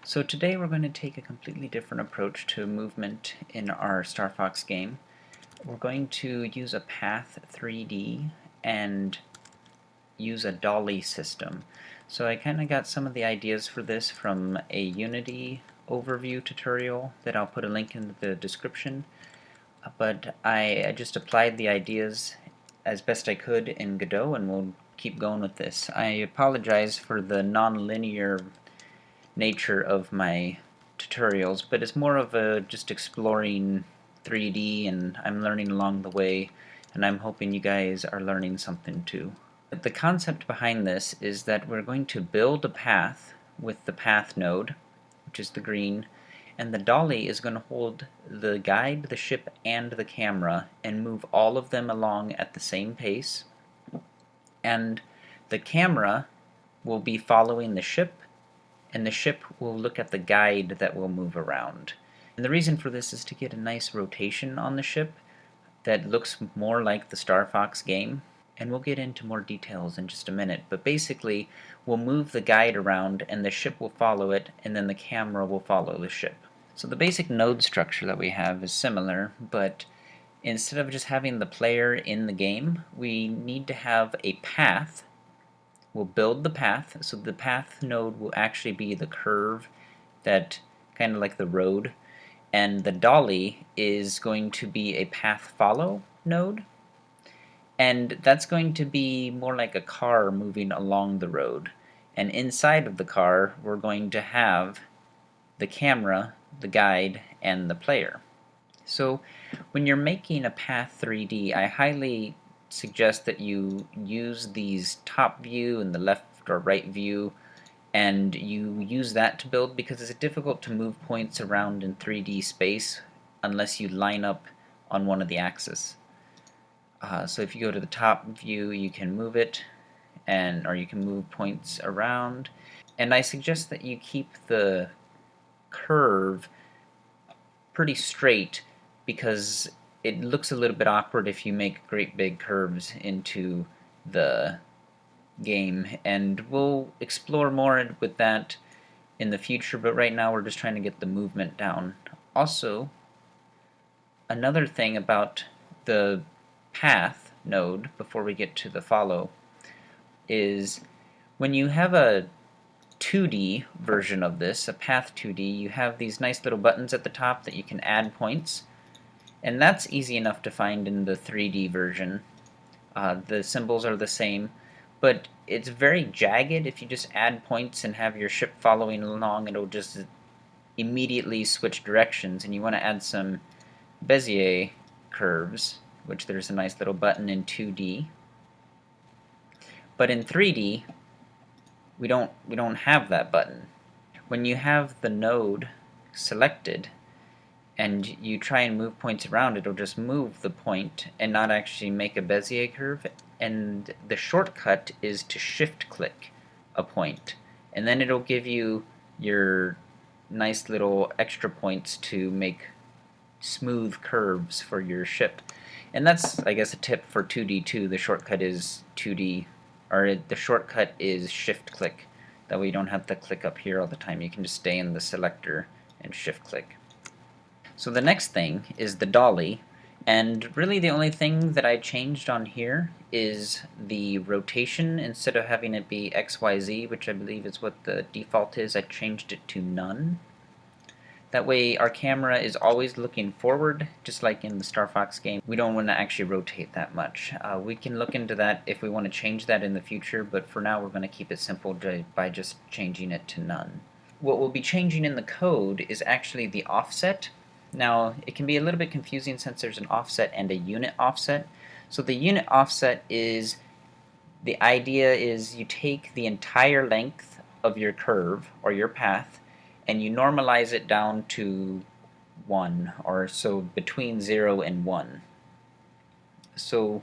So today we're going to take a completely different approach to movement in our StarFox game. We're going to use a Path 3D and use a Dolly system. So I kind of got some of the ideas for this from a Unity overview tutorial that I'll put a link in the description. But I just applied the ideas as best I could in Godot, and we'll keep going with this. I apologize for the non-linear nature of my tutorials, but it's more of a just exploring 3D, and I'm learning along the way, and I'm hoping you guys are learning something too. The concept behind this is that we're going to build a path with the path node, which is the green, and the dolly is going to hold the guide, the ship, and the camera and move all of them along at the same pace, and the camera will be following the ship, and the ship will look at the guide that will move around. And the reason for this is to get a nice rotation on the ship that looks more like the StarFox game, and we'll get into more details in just a minute, but basically we'll move the guide around and the ship will follow it, and then the camera will follow the ship. So the basic node structure that we have is similar, but instead of just having the player in the game, we need to have a path. We'll build the path, so the path node will actually be the curve that, kind of like the road, and the dolly is going to be a path follow node, and that's going to be more like a car moving along the road, and inside of the car we're going to have the camera, the guide, and the player. So when you're making a Path 3D, I highly suggest that you use these top view and the left or right view, and you use that to build, because it's difficult to move points around in 3D space unless you line up on one of the axes. So if you go to the top view, you can move it, or you can move points around, and I suggest that you keep the curve pretty straight, because it looks a little bit awkward if you make great big curves into the game, and we'll explore more with that in the future, but right now we're just trying to get the movement down. Also, another thing about the path node, before we get to the follow, is when you have a 2D version of this, a Path 2D, you have these nice little buttons at the top that you can add points, and that's easy enough to find in the 3D version. The symbols are the same, but it's very jagged. If you just add points and have your ship following along, it'll just immediately switch directions, and you want to add some Bezier curves, which there's a nice little button in 2D. But in 3D, we don't have that button. When you have the node selected and you try and move points around, it'll just move the point and not actually make a Bezier curve, and the shortcut is to shift click a point, and then it'll give you your nice little extra points to make smooth curves for your ship. And that's, I guess, a tip for 2D too. The shortcut is 2D, or the shortcut is shift click. That way you don't have to click up here all the time. You can just stay in the selector and shift click. So the next thing is the dolly, and really the only thing that I changed on here is the rotation. Instead of having it be XYZ, which I believe is what the default is, I changed it to none. That way our camera is always looking forward, just like in the StarFox game. We don't want to actually rotate that much. We can look into that if we want to change that in the future, but for now we're going to keep it simple by just changing it to none. What we'll be changing in the code is actually the offset. Now, it can be a little bit confusing since there's an offset and a unit offset. So the unit offset is, the idea is you take the entire length of your curve or your path and you normalize it down to 1, or so between 0 and 1. So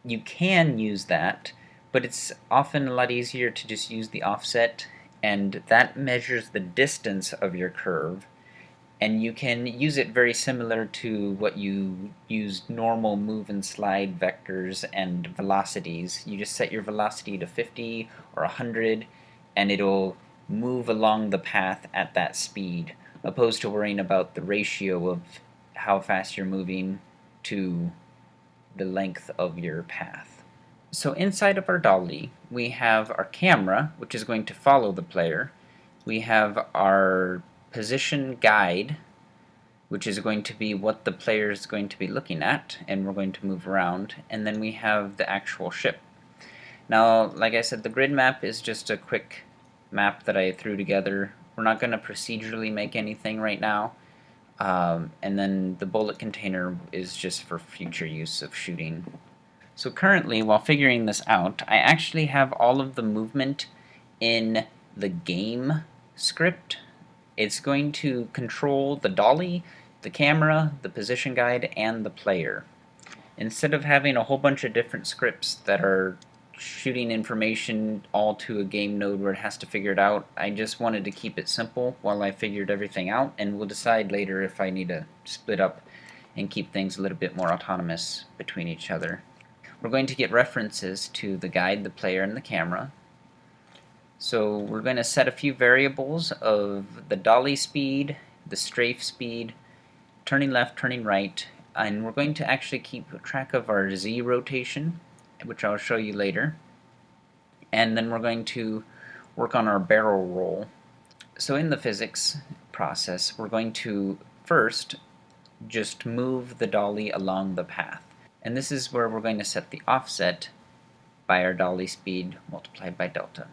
you can use that, but it's often a lot easier to just use the offset, and that measures the distance of your curve, and you can use it very similar to what you use normal move and slide vectors and velocities. You just set your velocity to 50 or 100, and it'll move along the path at that speed, opposed to worrying about the ratio of how fast you're moving to the length of your path. So inside of our Dolly, we have our camera, which is going to follow the player. We have our position guide, which is going to be what the player is going to be looking at, and we're going to move around. And then we have the actual ship. Now, like I said, the grid map is just a quick map that I threw together. We're not going to procedurally make anything right now. And then the bullet container is just for future use of shooting. So currently, while figuring this out, I actually have all of the movement in the game script. It's going to control the dolly, the camera, the position guide, and the player. Instead of having a whole bunch of different scripts that are shooting information all to a game node where it has to figure it out, I just wanted to keep it simple while I figured everything out, and we'll decide later if I need to split up and keep things a little bit more autonomous between each other. We're going to get references to the guide, the player, and the camera. So we're going to set a few variables of the dolly speed, the strafe speed, turning left, turning right, and we're going to actually keep track of our Z rotation, which I'll show you later. And then we're going to work on our barrel roll. So in the physics process, we're going to first just move the dolly along the path. And this is where we're going to set the offset by our dolly speed multiplied by delta.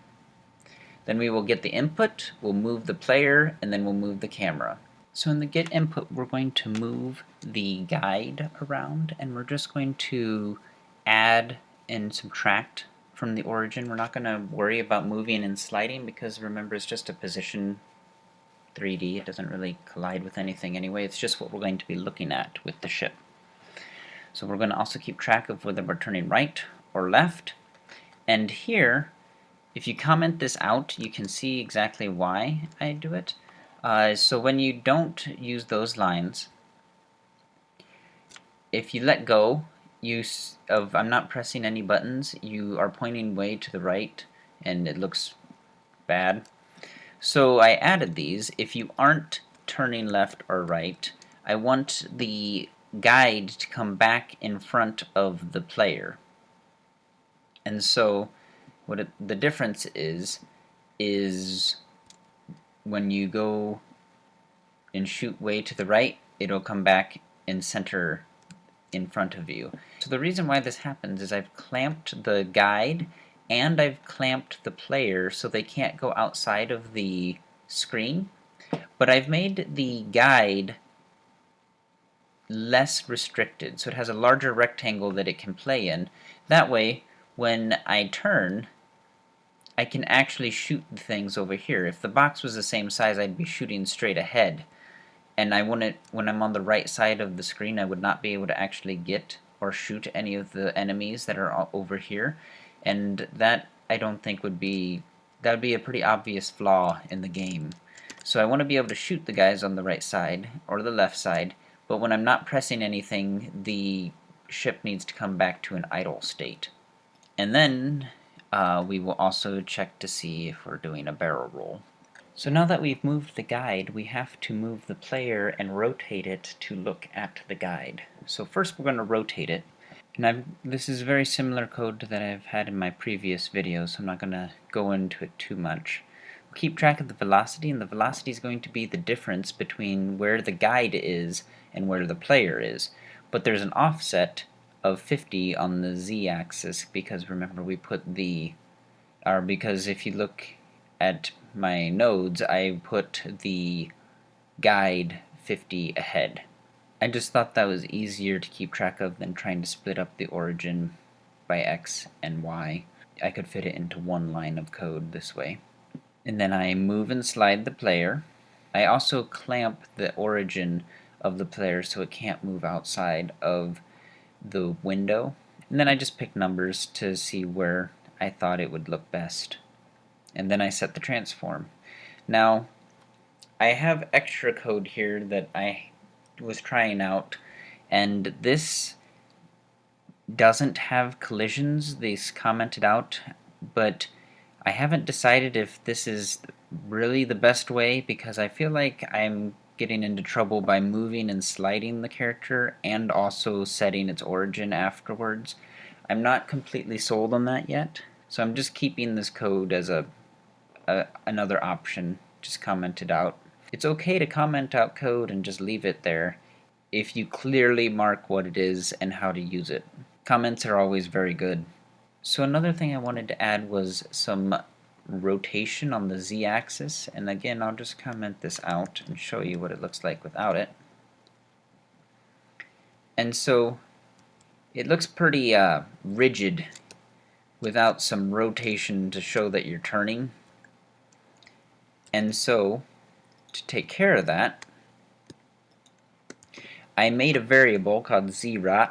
Then we will get the input, we'll move the player, and then we'll move the camera. So in the get input, we're going to move the guide around, and we're just going to add and subtract from the origin. We're not going to worry about moving and sliding because remember it's just a position 3D. It doesn't really collide with anything anyway. It's just what we're going to be looking at with the ship. So we're going to also keep track of whether we're turning right or left. And here, if you comment this out, you can see exactly why I do it. So when you don't use those lines, if you let go of I'm not pressing any buttons, you are pointing way to the right and it looks bad. So I added these. If you aren't turning left or right, I want the guide to come back in front of the player. And so the difference is when you go and shoot way to the right, it'll come back in center in front of you. So the reason why this happens is I've clamped the guide and I've clamped the player so they can't go outside of the screen, but I've made the guide less restricted, so it has a larger rectangle that it can play in. That way, when I turn, I can actually shoot things over here. If the box was the same size, I'd be shooting straight ahead. And I wouldn't, when I'm on the right side of the screen, I would not be able to actually get or shoot any of the enemies that are over here. And that, I don't think would be a pretty obvious flaw in the game. So I want to be able to shoot the guys on the right side or the left side, but when I'm not pressing anything, the ship needs to come back to an idle state. And then we will also check to see if we're doing a barrel roll. So now that we've moved the guide, we have to move the player and rotate it to look at the guide. So first we're going to rotate it. And this is very similar code that I've had in my previous videos, so I'm not going to go into it too much. We'll keep track of the velocity, and the velocity is going to be the difference between where the guide is and where the player is. But there's an offset of 50 on the z-axis because remember we put because if you look at my nodes, I put the guide 50 ahead. I just thought that was easier to keep track of than trying to split up the origin by X and Y. I could fit it into one line of code this way. And then I move and slide the player. I also clamp the origin of the player so it can't move outside of the window. And then I just pick numbers to see where I thought it would look best. And then I set the transform. Now, I have extra code here that I was trying out, and this doesn't have collisions. These commented out, but I haven't decided if this is really the best way, because I feel like I'm getting into trouble by moving and sliding the character and also setting its origin afterwards. I'm not completely sold on that yet, so I'm just keeping this code as another option, just commented out. It's okay to comment out code and just leave it there if you clearly mark what it is and how to use it. Comments are always very good. So another thing I wanted to add was some rotation on the z-axis, and again I'll just comment this out and show you what it looks like without it. And so it looks pretty rigid without some rotation to show that you're turning. And so to take care of that, I made a variable called zrot,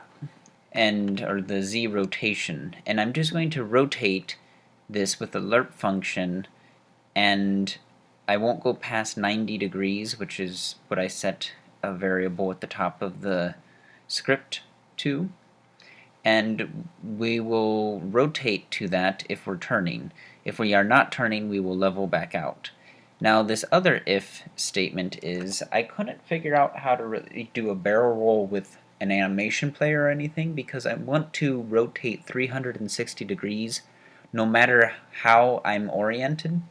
or the z rotation, and I'm just going to rotate this with the lerp function, and I won't go past 90 degrees, which is what I set a variable at the top of the script to, and we will rotate to that if we're turning. If we are not turning, we will level back out. Now this other if statement is, I couldn't figure out how to really do a barrel roll with an animation player or anything, because I want to rotate 360 degrees no matter how I'm oriented.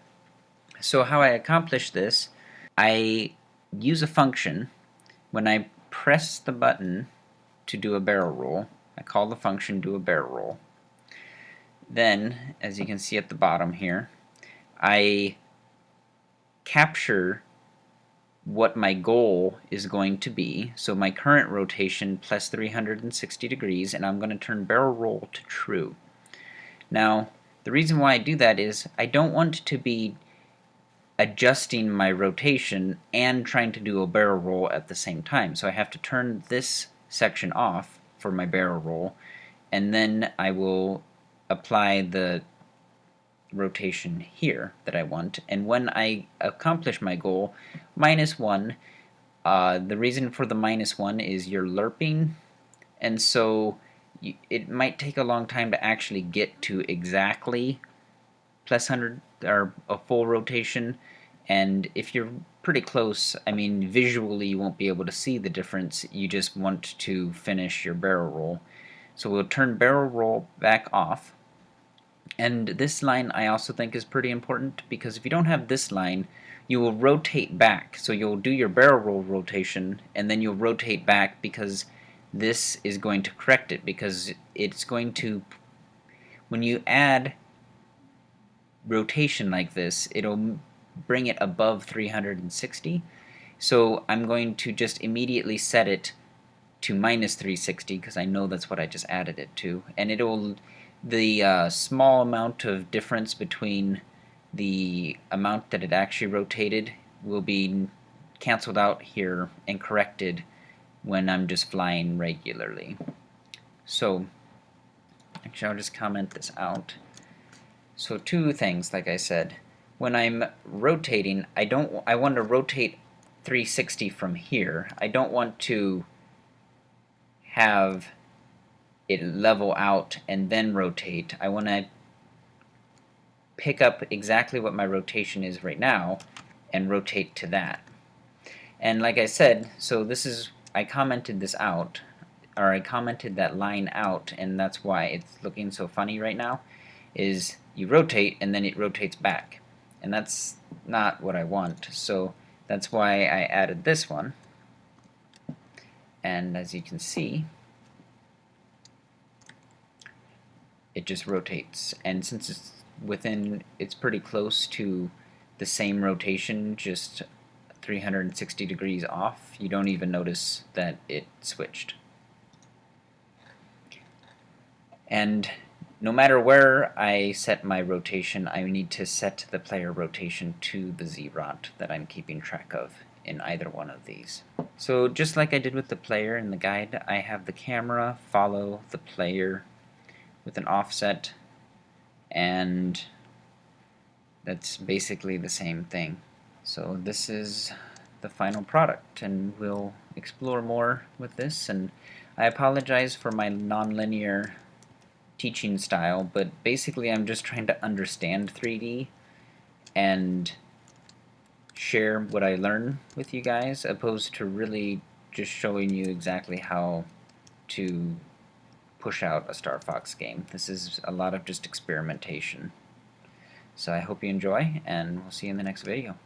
So how I accomplish this, I use a function. When I press the button to do a barrel roll, I call the function do a barrel roll. Then, as you can see at the bottom here, I capture what my goal is going to be, so my current rotation plus 360 degrees, and I'm going to turn barrel roll to true. Now, the reason why I do that is I don't want to be adjusting my rotation and trying to do a barrel roll at the same time. So I have to turn this section off for my barrel roll, and then I will apply the rotation here that I want. And when I accomplish my goal, -1, the reason for the -1 is you're lerping, and so it might take a long time to actually get to exactly plus 100 or a full rotation, and if you're pretty close, I mean visually you won't be able to see the difference. You just want to finish your barrel roll. So we'll turn barrel roll back off, and this line I also think is pretty important, because if you don't have this line, you will rotate back. So you'll do your barrel roll rotation and then you'll rotate back, because this is going to correct it, because it's going to, when you add rotation like this, it'll bring it above 360. So I'm going to just immediately set it to -360, because I know that's what I just added it to, and it'll, the small amount of difference between the amount that it actually rotated will be canceled out here and corrected when I'm just flying regularly. So actually I'll just comment this out. So two things, like I said. When I'm rotating, I want to rotate 360 from here. I don't want to have it level out and then rotate. I want to pick up exactly what my rotation is right now and rotate to that. And like I said, so this is, I commented this out, or I commented that line out, and that's why it's looking so funny right now, is you rotate and then it rotates back, and that's not what I want. So that's why I added this one, and as you can see, it just rotates, and since it's within, it's pretty close to the same rotation, just 360 degrees off, you don't even notice that it switched. And no matter where I set my rotation, I need to set the player rotation to the zrot that I'm keeping track of in either one of these. So just like I did with the player in the guide, I have the camera follow the player with an offset, and that's basically the same thing. So this is the final product, and we'll explore more with this. And I apologize for my non-linear teaching style, but basically I'm just trying to understand 3D, and share what I learn with you guys, opposed to really just showing you exactly how to push out a StarFox game. This is a lot of just experimentation. So I hope you enjoy, and we'll see you in the next video.